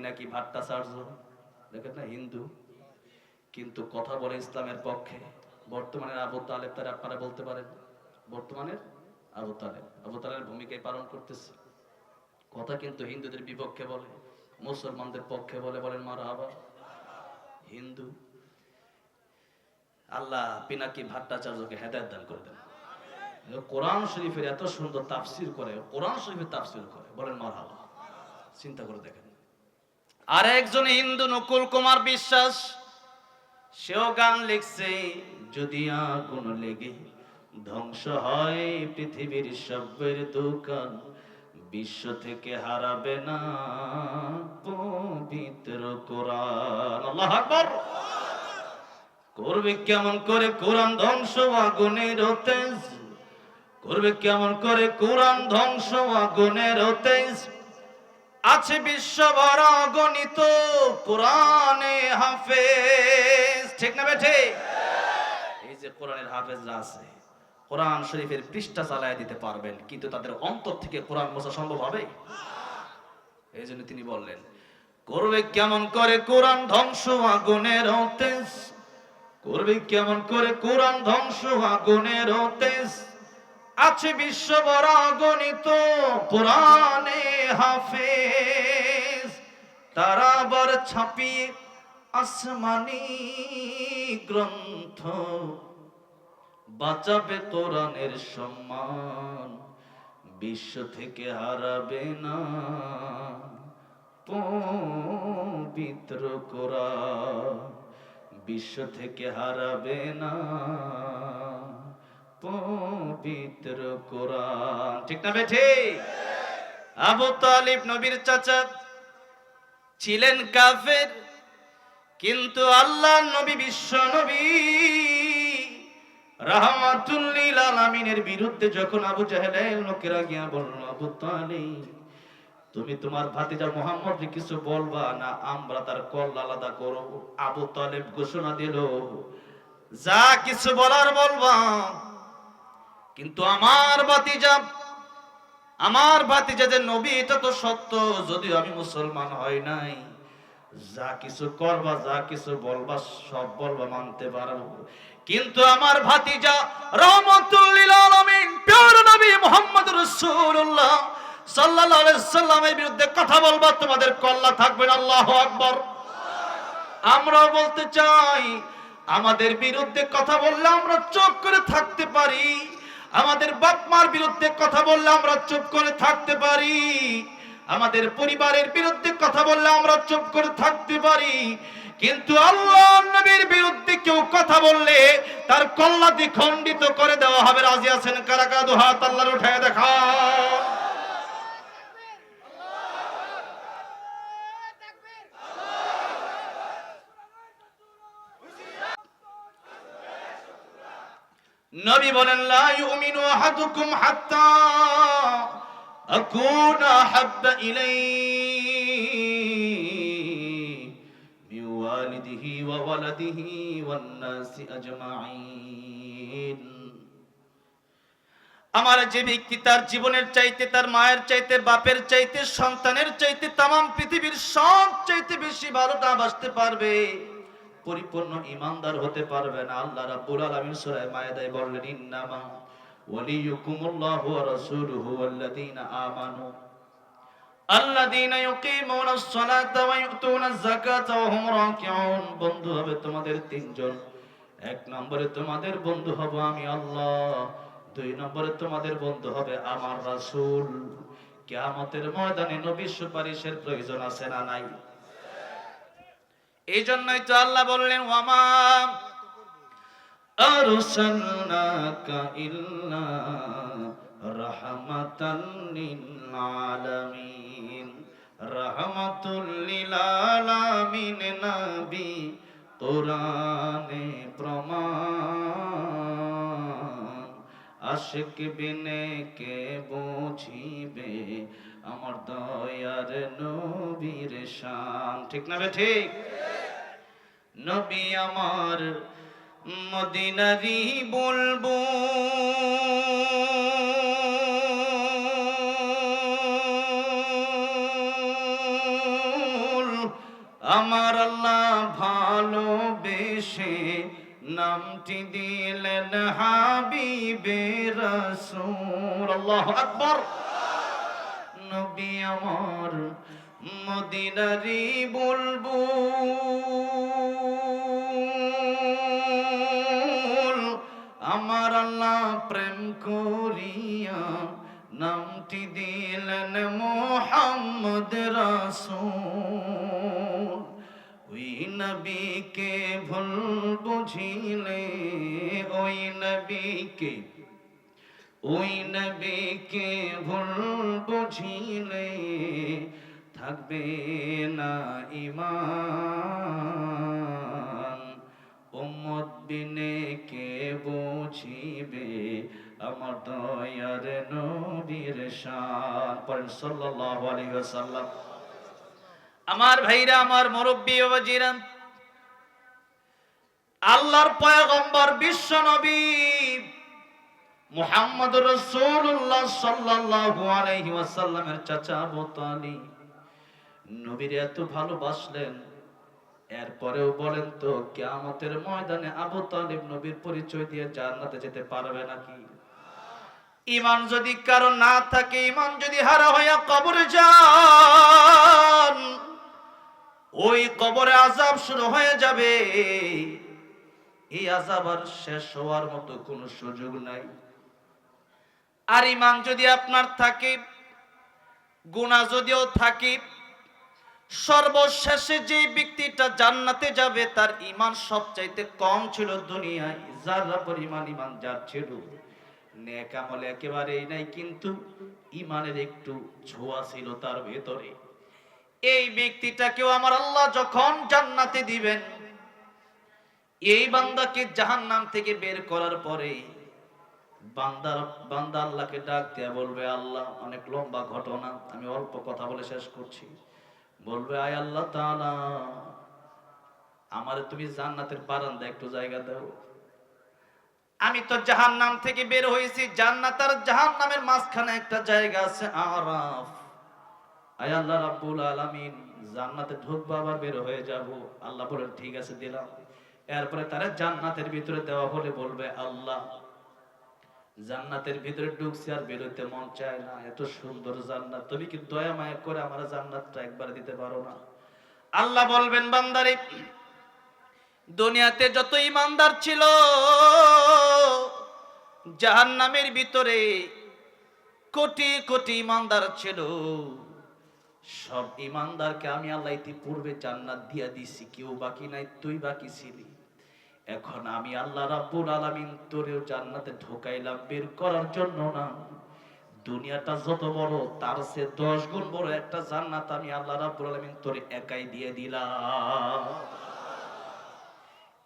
পিনাকি ভট্টাচার্য, দেখেন না, হিন্দু কিন্তু কথা বলে ইসলামের পক্ষে। বর্তমানের আবু তালেব, তারা আপনারা বলতে পারেন বর্তমানের আবু তালেবের ভূমিকায় পালন করতেছে। কথা কিন্তু হিন্দুদের বিপক্ষে বলে, মুসলমানদের পক্ষে বলে। বলেন মারহাবা। হিন্দু। আল্লাহ পিনাকি ভট্টাচার্যকে হেদায়েত দান করে দেন। কোরআন শরীফের এত সুন্দর তাফসির করে, কোরআন শরীফের তাফসির করে। বলেন মারহাবা। চিন্তা করে দেখেন। আর একজন হিন্দু নকুল কুমার বিশ্বাস, সেও গান লিখছে, যদি আগুন লেগে ধ্বংস হয় পৃথিবীর সবের দোকান, বিশ্ব থেকে হারাবে না পবিত্র কোরআন। আল্লাহু আকবার। করবে কেমন করে কোরআন ধ্বংস আগুনের তেজ, করবে কেমন করে কোরআন ধ্বংস আগুনের তেজ, আছে বিশ্বভর অগণিত কোরআনে হাফেজ। ঠিক না বেঠে? এই যে কোরআনের হাফেজরা আছে, কোরআন শরীফের পৃষ্ঠা চালায় দিতে পারবেন, কিন্তু তাদের অন্তর থেকে কোরআন মোছা সম্ভব হবে? এই জন্য তিনি বললেন, করবে কেমন করে কোরআন ধ্বংস আগুনের তেজ, করবে কেমন করে কোরআন ধ্বংস আগুনের তেজ, আছে বিশ্বভর অগণিত কোরআনে হাফেজ, তারা আবার ছাপিয়ে আসমানি গ্রন্থ, বাঁচাবে কোরআনের সম্মান, বিশ্ব থেকে হারাবে না পবিত্র কোরআন, বিশ্ব থেকে হারাবে না পবিত্র কোরআন। ঠিক না বেঠে? আবু তালিব নবীর চাচা, ছিলেন কাফের, কিন্তু আল্লাহ নবী, বিশ্ব নবী রাহমাতুল লিল আলামিনের বিরুদ্ধে যখন আবু জাহেলের লোকেরা গিয়া বলল, আবু তালিব তুমি তোমার ভাতিজা মুহাম্মদকে কিছু বলবা না, আমরা তার কল আলাদা করব। আবু তালিব ঘোষণা দিল, যা কিছু বলার বলবা, কিন্তু আমার ভাতিজা যে নবী এটা তো সত্য, যদিও আমি মুসলমান হই নাই, যা কিছু করবা, যা কিছু বলবা, সব বলবা, মানতে পারবো, কিন্তু আমার ভাতিজা রাহমাতুল লিল আলামিন প্রিয় নবী মুহাম্মদ রাসূলুল্লাহ সাল্লাল্লাহু আলাইহি সাল্লামের বিরুদ্ধে কথা বলবা, তোমাদের কল্লা থাকবে না। আল্লাহু আকবার। আমরাও বলতে চাই, আমাদের বিরুদ্ধে কথা বললে আমরা চুপ করে থাকতে পারি, আমাদের বাপ মার বিরুদ্ধে কথা বললে আমরা চুপ করে থাকতে পারি, আমাদের পরিবারের বিরুদ্ধে কথা বললে আমরা চুপ করে থাকতে পারি, কিন্তু আল্লাহর নবীর বিরুদ্ধে কেউ কথা বললে তার কল্লা দ্বিখণ্ডিত করে দেওয়া হবে। রাজি আছেন কারা কারা? দুই হাত আল্লাহর উঠায় দেখাও। নবী বলেন, লা ইউমিনু আহাদুকুম হাত্তা আকুনা আহাব্বা ইলাইহি মিন ওয়ালিদিহি ওয়া ওয়ালাদিহি ওয়ান নাসি আজমাইন। আমার যে ব্যক্তি তার জীবনের চাইতে, তার মায়ের চাইতে, বাপের চাইতে, সন্তানের চাইতে, তামাম পৃথিবীর সব চাইতে বেশি ভালোটা বাসতে পারবে, পরিপূর্ণ ঈমানদার হতে পারবে না, আল্লাহ রাব্বুল আলামিন সূরা মায়েদায় বললেন, ইন্নামা ওয়ালিয়ুকুমুল্লাহু ওয়া রাসূলুহু ওয়াল্লাযীনা আমানু আল্লাযীনা ইউকিমুনাস সালাতা ওয়া ইউতুনাজ যাকাতা ওয়া হুম রাকিউন। বন্ধু হবে তোমাদের তিনজন। এক নম্বরে তোমাদের বন্ধু হব আমি আল্লাহ, দুই নম্বরে তোমাদের বন্ধু হবে আমার রাসূল। কিয়ামতের ময়দানে নবীর সুপারিশের প্রয়োজন আছে না নাই? এই জন্যই তো আল্লাহ বললেন, ওয়ামা আরসালনাকা ইল্লা রাহমাতাল লিল আলামিন। রাহমাতুল লিল আলামিন নবী কোরআনে প্রমাণ, আশিক বিনে কে বুঝিবে আমার দয়ার নবীর শান। ঠিক না বে ঠিক? নবী আমার মদিনারি বুলবুল, আমার আল্লাহ ভালোবেসে নামটি দিলেন হাবিবে রাসূল। আল্লাহু আকবার। নবী আমার মদিনারি বুলবুল, আমার আল্লাহ প্রেম করিয়া নামটি দিলেন মুহাম্মদ রাসূল। ওই নবীকে ভুল বুঝিলে, ওই নবীকে, ওই নবীকে ভুল বুঝিলে থাকবে না ঈমান। উম্মত বিনে কে বুঝিবে আমার দয়ার নবীর শান। পড়েন সাল্লাল্লাহু আলাইহি ওয়াসাল্লাম। আমার ভাইরা, আমার মুরব্বি ও জিরান, আল্লাহর পয়গম্বর বিশ্ব নবী মুহাম্মদুর রাসূলুল্লাহ সাল্লাল্লাহু আলাইহি ওয়াসাল্লামের চাচা আবু তালিব নবীর এত ভালোবাসলেন, এরপরেও বলেন তো কিয়ামতের ময়দানে আবু তালিব নবীর পরিচয় দিয়ে জান্নাতে যেতে পারবে নাকি? ঈমান যদি কারো না থাকে, ঈমান যদি হারা হয়ে কবরে যান, ওই কবরে আযাব শুরু হয়ে যাবে। এই আযাব আর শেষ হওয়ার মতো কোনো সুযোগ নাই। আর ঈমান যদি আপনার থাকে, গুনাহ যদিও থাকে, সর্বশেষে যে ব্যক্তিটা জান্নাতে যাবে তার ঈমান সবচাইতে কম ছিল দুনিয়ায়, যারা পরিমাণ ঈমান যার ছিল, নেক আমল একেবারেই নাই, কিন্তু ঈমানের একটু ছোঁয়া ছিল তার ভেতরে। এই ব্যক্তিটাকেও আমার আল্লাহ যখন জান্নাতে দিবেন, এই বান্দাকে জাহান্নাম থেকে বের করার পরে বান্দা আল্লাহকে ডাক দিয়া বলবে, আল্লাহ, অনেক লম্বা ঘটনা, আমি অল্প কথা বলে শেষ করছি। বলবে, আয় আল্লাহ তাআলা, আমারে তুমি জান্নাতের বারান্দায় একটু জায়গা দাও। আমি তো জাহান্নাম থেকে বের হয়েছি, জান্নাত আর জাহান্নামের মাঝখানে একটা জায়গা আছে আরাফ। আয় আল্লাহ রাব্বুল আলামিন, জান্নাতে ঢুকবো আবার বের হয়ে যাব। আল্লাহ বলেন, ঠিক আছে, দিলাম। এরপরে তারা জান্নাতের ভিতরে দেওয়া হলে বলবে, আল্লাহ, জান্নাতের ভিতরে ঢুকছি আর বের হইতে মন চায় না, এত সুন্দর জান্নাত, তুমি কি দয়া মায়া করে আমার জান্নাতটা একবার দিতে পারো না? আল্লাহ বলবেন, বান্দারে, দুনিয়াতে যত ঈমানদার ছিল জাহান্নামের ভিতরে কোটি কোটি ঈমানদার ছিল, সব ঈমানদারকে আমি আল্লাহ ইতিপূর্বে জান্নাত দিয়া দিছি, কেউ বাকি নাই, তুই বাকি ছিলি। এখন আমি আল্লাহ রাব্বুল আলামিন তোরেও জান্নাতে ঢোকাইলাম বের করার জন্য না। দুনিয়াটা যত বড়, তার চেয়ে 10 গুণ বড় একটা জান্নাত আমি আল্লাহ রাব্বুল আলামিন তোরে একাই দিয়ে দিলাম।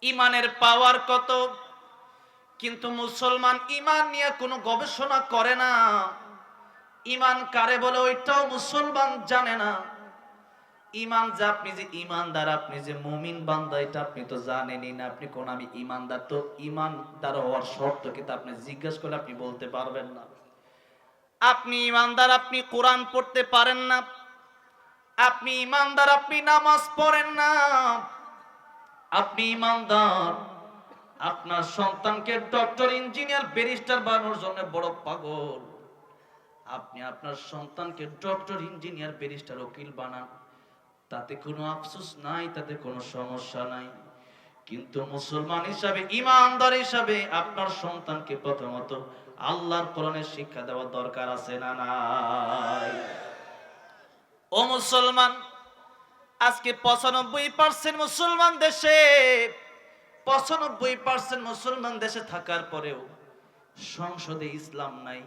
ঈমানের পাওয়ার কত! কিন্তু মুসলমান ঈমান নিয়ে কোনো গবেষণা করে না। ঈমান কারে বলে ওইটাও মুসলমান জানে না। ঈমান যে আপনি যে ঈমানদার, আপনি যে মুমিন বান্দা, এটা আপনি তো জানেনই না। আপনি কোন আমি ঈমানদার, তো ঈমানদার হওয়ার শর্ত কি তা আপনি জিজ্ঞেস করলে আপনি বলতে পারবেন না। আপনি ঈমানদার, আপনি কোরআন পড়তে পারেন না। আপনি ঈমানদার, আপনি নামাজ পড়েন না। আপনি ঈমানদার, আপনার সন্তানকে ডক্টর, ইঞ্জিনিয়ার, ব্যারিস্টার বানানোর জন্য বড় পাগল। আপনি আপনার সন্তানকে ডক্টর, ইঞ্জিনিয়ার, ব্যারিস্টার, উকিল বানান, তাতে কোনো আফসোস নাই, তাতে কোনো সমস্যা নাই। কিন্তু মুসলমান হিসাবে, ঈমানদার হিসাবে আপনার সন্তানকে প্রথমত আল্লাহর কোরআনের শিক্ষা দেওয়া দরকার আছে না নাই? ও মুসলমান, আজকে 95% মুসলমান দেশে, 95% মুসলমান দেশে থাকার পরেও সংসদে ইসলাম নাই,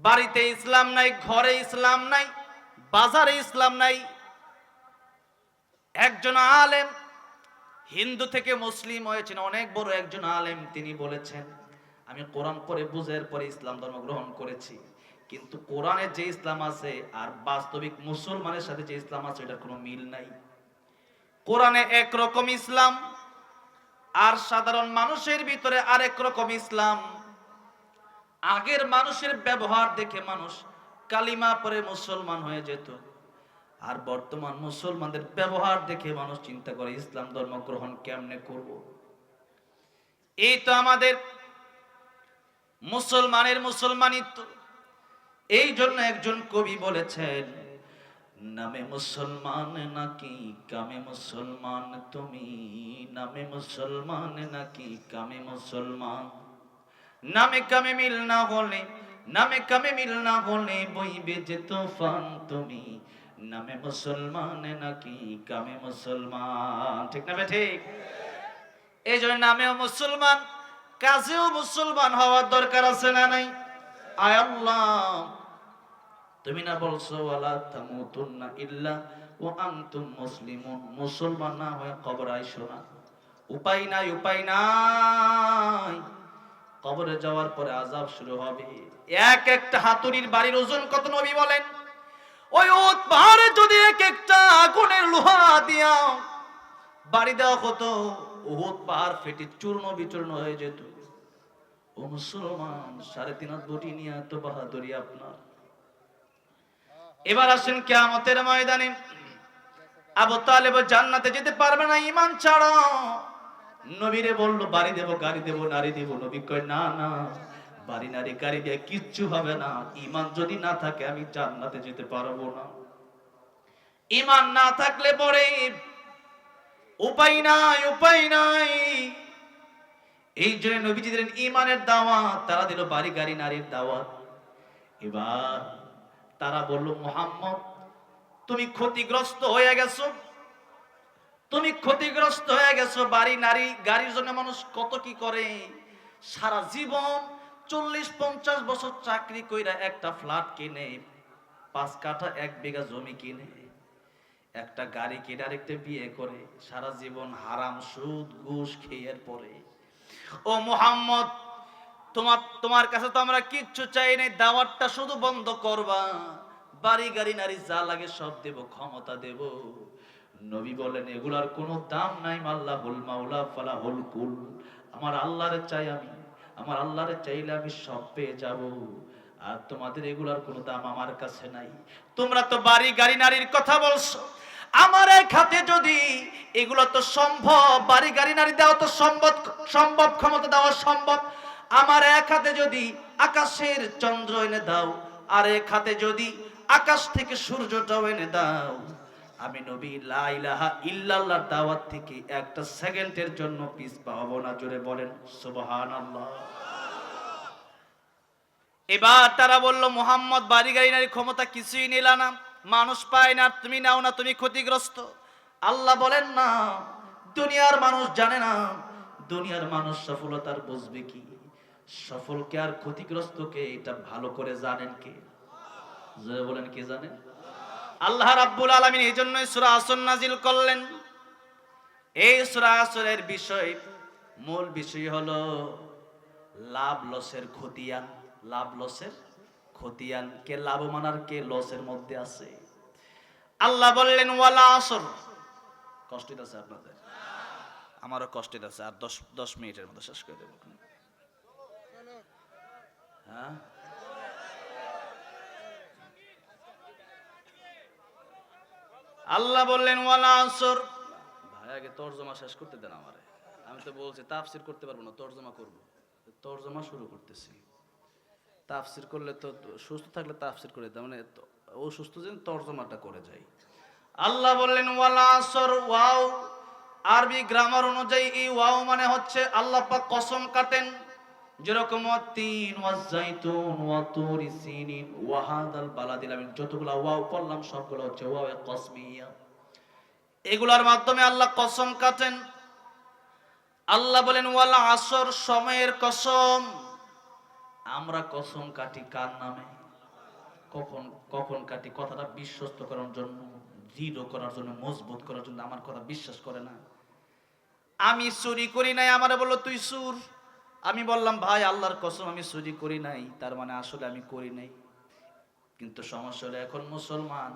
বাড়িতে ইসলাম নাই, ঘরে ইসলাম নাই, বাজারে ইসলাম নাই। একজন আলেম হিন্দু থেকে মুসলিম হয়েছেন, অনেক বড় একজন আলেম, তিনি বলেছেন, আমি কোরআন পড়ে বুঝার পরে ইসলাম ধর্ম গ্রহণ করেছি, কিন্তু কোরআনের যে ইসলাম আছে আর বাস্তবিক মুসলমানের সাথে যে ইসলাম আছে এটার কোনো মিল নাই। কোরআনে একরকম ইসলাম, আর সাধারণ মানুষের ভিতরে আরেক রকম ইসলাম। আগের মানুষের ব্যবহার দেখে মানুষ কালিমা পড়ে মুসলমান হয়ে যেত, আর বর্তমান মুসলমানদের ব্যবহার দেখে মানুষ চিন্তা করে ইসলাম ধর্ম গ্রহণ কেমনে করব। এই তো আমাদের মুসলমানিত্ব। এই জন্য একজন কবি বলেছেন, নামে মুসলমান নাকি কামে মুসলমান তুমি, নামে মুসলমান নাকি কামে মুসলমান, নামে কামে মিল না হলে, নামে কামে মিল না হলে বইবে যে তুফান তুমি, নামে মুসলমান নাকি কামে মুসলমান। ঠিক না ঠিক? এই জন্য নামেও মুসলমান, কাজেও মুসলমান হওয়ার দরকার আছে না নাই? আয় আল্লাহ, তুমি না বলছো ওয়ালা তামুতুন্না ইল্লা ওয়া আনতুম মুসলিমুন, মুসলমান না হয়ে কবরে আইসো না। উপায় নাই, উপায় নাই। কবরে যাওয়ার পরে আযাব শুরু হবে। এক একটা হাতুড়ির বাড়ির ওজন কত নবী বলেন? ওই উট পাহাড়ে যদি এক একটা আগুনের লোহা দিয়া বাড়ি দেওয়া হতো, উহুদ পাহাড় ফেটে চূর্ণ বিচূর্ণ হয়ে যেত। ও মুসলমান, 3.5 হাত বটি নিয়ে এত বাহাদুরি আপনার। এবার আসেন কিয়ামতের ময়দানে, আবু তালেব জান্নাতে যেতে পারবে না ঈমান ছাড়া। নবীরে বলল বাড়ি দেব, গাড়ি দেব, নারী দেব। নবী কয় না না, বাড়ি নারী গাড়ি দিয়ে কিচ্ছু হবে না। ঈমান যদি না থাকে আমি জান্নাতে যেতে পারবো না। ঈমান না থাকলে পরে উপায় নাই, উপায় নাই। এই জন্য নবীজি দিলেন ঈমানের দাওয়াত, তারা দিল বাড়ি গাড়ি নারীর দাওয়াত। এবার তারা বলল, মুহাম্মদ তুমি ক্ষতিগ্রস্ত হয়ে গেছো, তুমি ক্ষতিগ্রস্ত হয়ে গেছো। বাড়ি নারী গাড়ির জন্য মানুষ কত কি করে। সারা জীবন 40-50 বছর চাকরি কইরা একটা ফ্ল্যাট কিনে, 5 কাঠা 1 বিঘা জমি কিনে, একটা গাড়ি কিনে আরেকটা বিয়ে করে, সারা জীবন হারাম সুদ ঘুষ খেয়ে পরে। ও মুহাম্মদ, তোমার কাছে তো আমরা কিচ্ছু চাই নাই, দাওয়াতটা শুধু বন্ধ করবা, বাড়ি গাড়ি নারী যা লাগে সব দেব, ক্ষমতা দেব। নবী বলেন এগুলার কোনো দাম নাই। আল্লাহুল মাওলা ফালাহুল কুল, আমার আল্লাহরে চাই আমি, আমার আল্লাহরে চাইলে আমি সব পেয়ে যাব। আর তোমাদের এগুলার কোনো দাম আমার কাছে নাই। তোমরা তো বাড়ি গাড়ি নারীর কথা বলছো, আমার এক হাতে যদি এগুলো তো সম্ভব, বাড়ি গাড়ি নারী দেওয়া তো সম্ভব, ক্ষমতা দেওয়া সম্ভব। আমার এক হাতে যদি আকাশের চন্দ্র এনে দাও, আর এক হাতে যদি আকাশ থেকে সূর্যটাও এনে দাও, আমি নবী লা ইলাহা ইল্লাল্লাহর দাওয়াত থেকে একটা সেকেন্ডের জন্য পিছ পাবো না। জোরে বলেন সুবহানাল্লাহ। এবার তারা বলল, মুহাম্মদ বাড়ি গাড়ি নারী ক্ষমতা কিছুই নিলা না, মানুষ পায় না, তুমি নাও না, তুমি ক্ষতিগ্রস্ত। আল্লাহ বলেন না, দুনিয়ার মানুষ জানে না, দুনিয়ার মানুষ সফলতার বুঝবে কি, সফল কে আর ক্ষতিগ্রস্ত কে এটা ভালো করে জানেন কে? জোরে বলেন কে জানেন? আল্লাহ রাব্বুল আলামিন এই জন্যই সূরা আসর নাজিল করলেন। এই সূরা আসরের বিষয়, মূল বিষয় হলো লাভ লসের খতিয়ান। লাভ লসের খতিয়ান, কে লাভবান আর কে লসের মধ্যে আছে। আল্লাহ বললেন ওয়ালা আসর। কষ্ট হইতাছে আপনাদের? আমারও কষ্ট হইতাছে। আর 10 মিনিটের মধ্যে শেষ করে দেব। হ্যাঁ, আল্লাহ বললেন ওয়ালা আসর। ভাই আগে তরজমা শেষ করতে দেন আমারে। আমি তো বলছি তাফসীর করতে পারবো না, তরজমা করব। তরজমা শুরু করতেছি। তাফসীর করলে তো সুস্থ থাকলে তাফসীর করে দাও, মানে অসুস্থ যেন তরজমাটা করে যাই। আল্লাহ বললেন ওয়ালা আসর। ওয়াও আরবি গ্রামার অনুযায়ী এই ওয়াও মানে হচ্ছে আল্লাহ পাক কসম কাটেন। যেরকম তিন ওয়াজাইতুন ওয়া তুরি সিনিন ওয়া হাদাল বালাদিল আমিন, যতগুলো ওয়াও পড়লাম সবগুলো হচ্ছে ওয়াও কসমিয়া। এগুলোর মাধ্যমে আল্লাহ কসম কাটেন। আল্লাহ বলেন ওয়ালা আসর, সময়ের কসম। আমরা কসম কাটি কার নামে? কখন কখন কাটি? কথাটা বিশ্বস্ত করার জন্য, দৃঢ় করার জন্য, মজবুত করার জন্য। আমার কথা বিশ্বাস করে না। আমি চুরি করি নাই, আমারে বললো তুই চোর। আমি বললাম ভাই আল্লাহর কসম আমি চুরি করি নাই, তার মানে আসলে আমি করি নাই। কিন্তু সমস্যা হলো এখন মুসলমান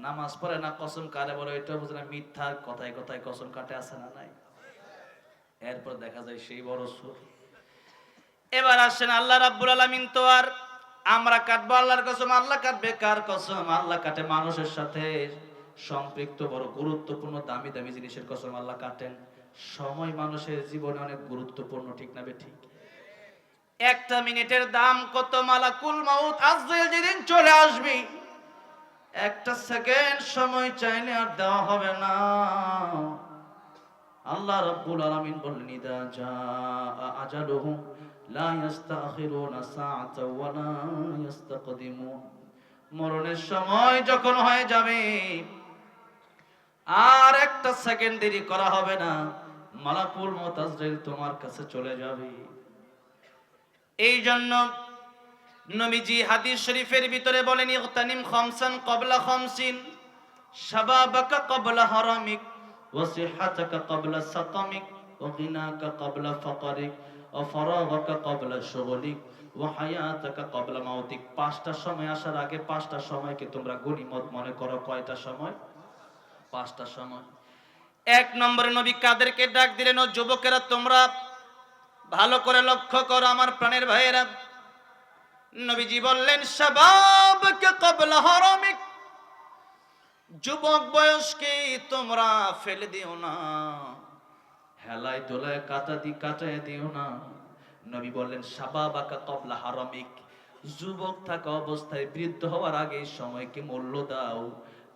নামাজ পড়ে না, কসম কারে বলে এটা বুঝে না, মিথ্যা কথায় কথায় কসম কাটে, আছে না নাই? এরপর দেখা যায় সেই বড় চোর। এবার আসেন আল্লাহ রাব্বুল আলামিন তো আর আমরা কাটবো আল্লাহর কসম, আল্লাহ কাটবে কার কসম? আল্লাহ কাটে মানুষের সাথে সম্পৃক্ত বড় গুরুত্বপূর্ণ দামি দামি জিনিসের কসম আল্লাহ কাটেন। সময় মানুষের জীবনে অনেক গুরুত্বপূর্ণ, ঠিক না ঠিক? একটা মিনিটের দাম কত? মালাকুল মাউত আজরাইল যেদিন চলে আসবে, একটা সেকেন্ড সময় চাইলে আর দেওয়া হবে না। আল্লাহ রাব্বুল আলামিন বললেন, ইদা জাআ আজালুহুম লা ইস্তাখিরুনা সাআতা ওয়া লা ইস্তাকদিমুন। মরণের সময় যখন হয়ে যাবে, আর একটা সেকেন্ড দেরি করা হবে না, মালাকুল মউত আজরাইল তোমার কাছে চলে যাবে। এই জন্য নবীজি হাদিস শরীফের ভিতরে বলেন, ইগতানিম খামসান ক্বাবলা খামসিন, শাবাবাকা ক্বাবলা হারামিক, ওয়া সিহহাতাকা ক্বাবলা সাকামিক, ওয়া গিনাকা ক্বাবলা ফাকরিক, ওয়া ফারাগাকা ক্বাবলা শুগলিক, ওয়া হায়াতাকা ক্বাবলা মাউতিক। পাঁচটা সময় আসার আগে পাঁচটা সময়কে তোমরা গনিমত মনে করো। কয়টা সময়? পাঁচটা সময়। এক নম্বরে নবী কাদেরকে ডাক দিলেন? ও যুবকেরা, তোমরা ভালো করে লক্ষ্য করো আমার প্রাণের ভাইয়েরা। নবীজি বললেন, শাবাবকে ক্বাবলা হারামিক, যুবক বয়সকে তোমরা ফেলে দিও না, হেলায় দোলায় কাটায় দিও না। নবী বললেন, শাবাবাকা ক্বাবলা হারামিক, যুবক থাকা অবস্থায় বৃদ্ধ হওয়ার আগে সময়কে মূল্য দাও।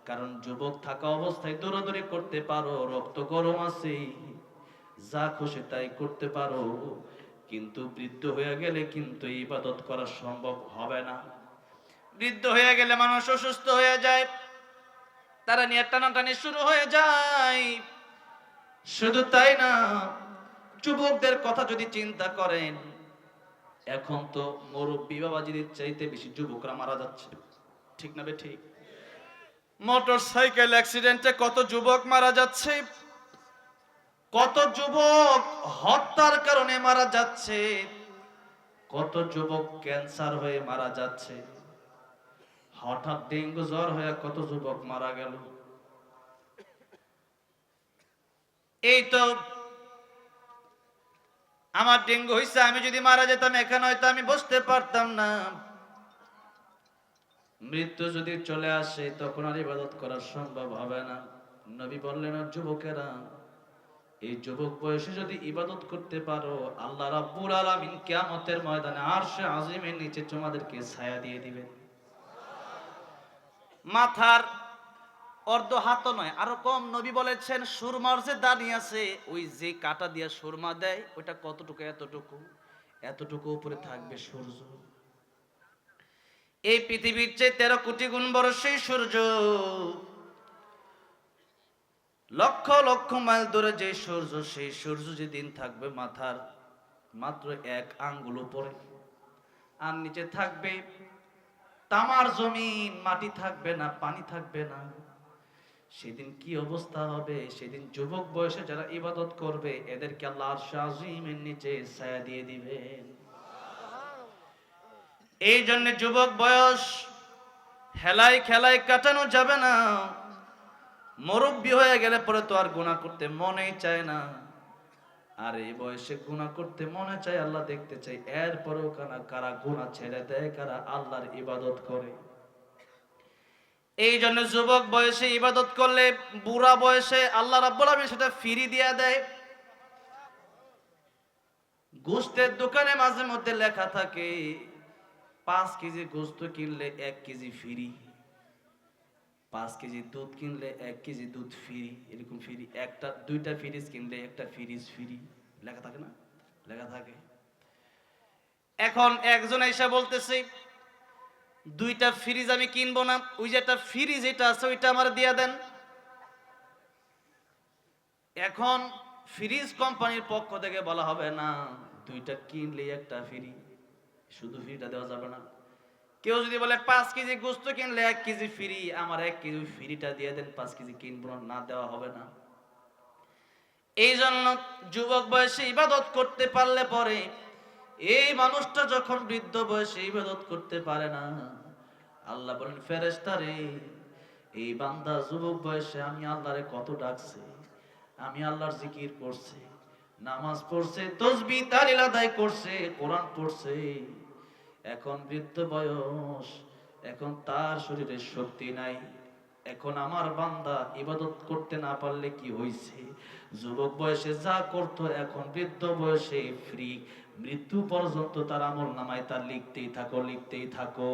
কারণ যুবক থাকা অবস্থায় দৌড়াদৌড়ি করতে পারো, রক্ত গরম আছে, যা খুশি তাই করতে পারো, কিন্তু বৃদ্ধ হয়ে গেলে কিন্তু ইবাদত করা সম্ভব হবে না। বৃদ্ধ হয়ে গেলে মানুষ অসুস্থ হয়ে যায়, তারা নিয়ে টানাটানি শুরু হয়ে যায়। শুধু তাই না, যুবকদের কথা যদি চিন্তা করেন, এখন তো মুরব্বী বাবাজিদের চাইতে বেশি যুবকরা মারা যাচ্ছে, ঠিক না ঠিক? মোটর সাইকেল অ্যাক্সিডেন্টে কত যুবক মারা যাচ্ছে, কত যুবক হত্যার কারণে মারা যাচ্ছে, কত যুবক ক্যান্সার হয়ে মারা যাচ্ছে, হঠাৎ ডেঙ্গু জ্বর হয়ে কত যুবক মারা গেল। এই তো আমার ডেঙ্গু হইছে, আমি যদি মারা যেতাম এখানে হয়তো আমি বসতে পারতাম না। মৃত্যু যদি চলে আসে তখন আর ইবাদত করা সম্ভব হবে না। নবী বললেন, যুবকেরা, এই যুবক বয়সে যদি ইবাদত করতে পারো, আল্লাহ রাব্বুল আলামিন কিয়ামতের ময়দানে আরশে আজিমের নিচে তোমাদেরকে ছায়া দিয়ে দিবেন। মাথার অর্ধ হাতও নয়, আরো কম। নবী বলেছেন, সুরমার যে দানি আছে, ওই যে কাটা দিয়া সুরমা দেয়, ওইটা কতটুকু? এতটুকু, এতটুকু উপরে থাকবে সূর্য। এই পৃথিবীর চেয়ে 13 কোটি গুণ বড় সেই সূর্য, লক্ষ লক্ষ মাইল দূরে যে সূর্য, সেই সূর্য যেদিন থাকবে মাথার মাত্র 1 আঙ্গুল উপরে, আর নিচে থাকবে তামার জমিন, মাটি থাকবে না, পানি থাকবে না। সেদিন কি অবস্থা হবে? সেদিন যুবক বয়সে যারা ইবাদত করবে, এদেরকে আল্লাহ আরশে আজিমের নিচে ছায়া দিয়ে দিবেন। এই জন্য যুবক বয়স হেলায় খেলায় কাটানো যাবে না। মুরব্বি হয়ে গেলে পরে তো আর গুনাহ করতে মনেই চায় না, আর এই বয়সে গুনাহ করতে মনে চায়, আল্লাহ দেখতে চাই। এরপরেও কারা গুনাহ ছেড়ে দেয়, কারা আল্লাহর ইবাদত করে। এই জন্য যুবক বয়সে ইবাদত করলে বুড়া বয়সে আল্লাহ রাব্বুল আলামিন সেটা ফ্রি দিয়ে দেয়। গোশতের দোকানে মাঝে মধ্যে লেখা থাকে, 5 কেজি গোশত কিনলে 1 কেজি ফ্রি, 5 কেজি দুধ কিনলে 1 কেজি দুধ ফ্রি, এরকম ফ্রি। একটা দুইটা ফ্রিজ কিনলে একটা ফ্রিজ ফ্রি, লেখা থাকে না? লেখা থাকে। এখন একজন এসে বলতেছে, 2টা ফ্রিজ আমি কিনবো না, ওই যে একটা ফ্রিজ এটা আছে ওইটা আমার দিয়ে দেন। এখন ফ্রিজ কোম্পানির পক্ষ থেকে বলা হবে, না, 2টা কিনলে একটা ফ্রি, শুধু ফ্রিটা দেওয়া যাবে না। কেউ যদি বলে 5 কেজি গোশত কিনলে 1 কেজি ফ্রি, আমার 1 কেজি ফ্রিটা দিয়ে দেন, 5 কেজি কিনবো না, দেওয়া হবে না। এই জন্য যুবক বয়সে ইবাদত করতে পারলে পরে, এই মানুষটা যখন বৃদ্ধ বয়সে ইবাদত করতে পারে না, আল্লাহ বলেন, ফেরেশতারে, এই বান্দা যুবক বয়সে আমি আল্লাহরে কত ডাকছে, আমি আল্লাহর জিকির করছে, নামাজ পড়ছে, তাসবিহ তাহলিল আদায় করছে, কোরআন পড়ছে, এখন বৃদ্ধ বয়স, এখন তার শরীরে শক্তি নাই। এখন আমার বান্দা ইবাদত করতে না পারলে কি হইছে? যুবক বয়সে যা করতো এখন বৃদ্ধ বয়সে ফ্রি, মৃত্যু পর্যন্ত তার আমল নামায় তার লিখতেই থাকো, লিখতেই থাকো।